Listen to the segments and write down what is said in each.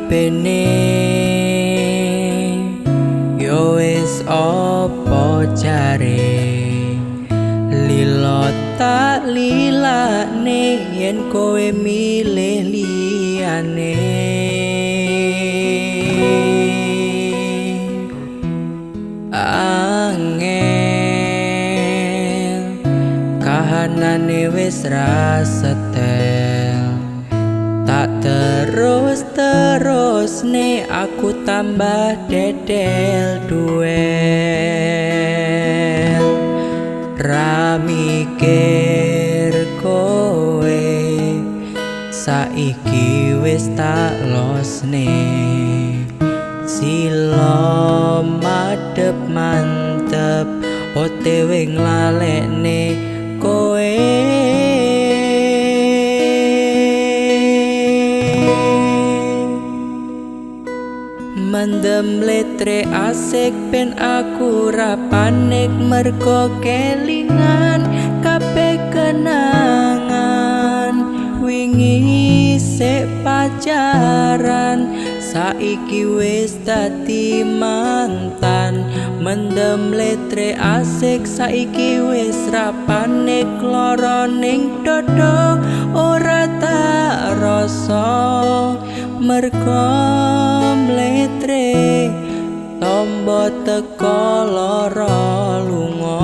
pene yo wis opo jare lilo tak lilane yen kowe milih liyane angel kahanane wis ra setel tak terus nih aku tambah dedel duel ra mikir kowe saiki wis tak losne silo madep mantep OTW nglalekne kowe mendem letre asik ben aku ra panik mergo kelingan kabeh kenangan wingi sik pacaran saiki wis dadi mantan mendem letre asik saiki wis ra panik lara ning dodo ora tak rasa mergo letre tombo teko lara lunga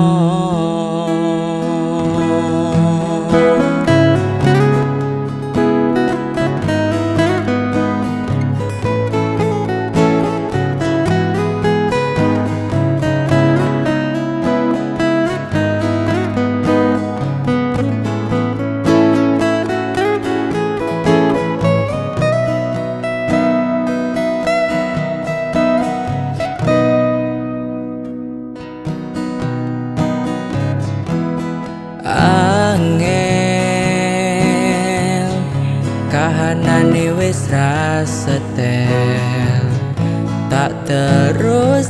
angel kahanane wis ra setel tak terus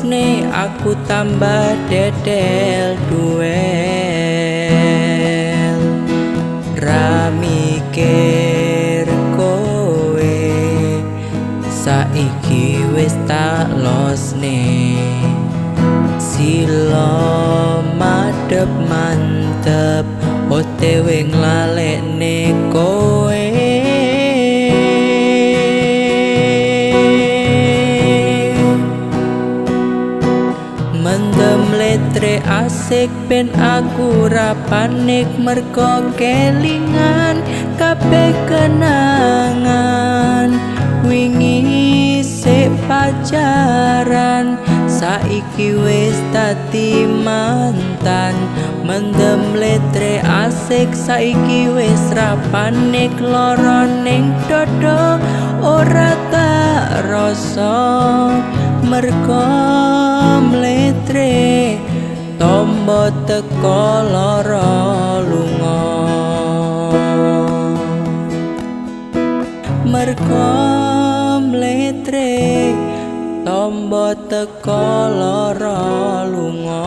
nih aku tambah dedel duel ra mikir kowe saiki wis tak losne silo madep mantep OTW nglalekne kowe mendem letre asik ben aku ra panik mergo kelingan kabeh kenangan wingi sik pacaran saiki wis dadi mantan mendem letre asik saiki wis ra panik lara ning dodo ora tak rasa mergo letre tombo teko lara lunga mergo letre tombo teko lara lunga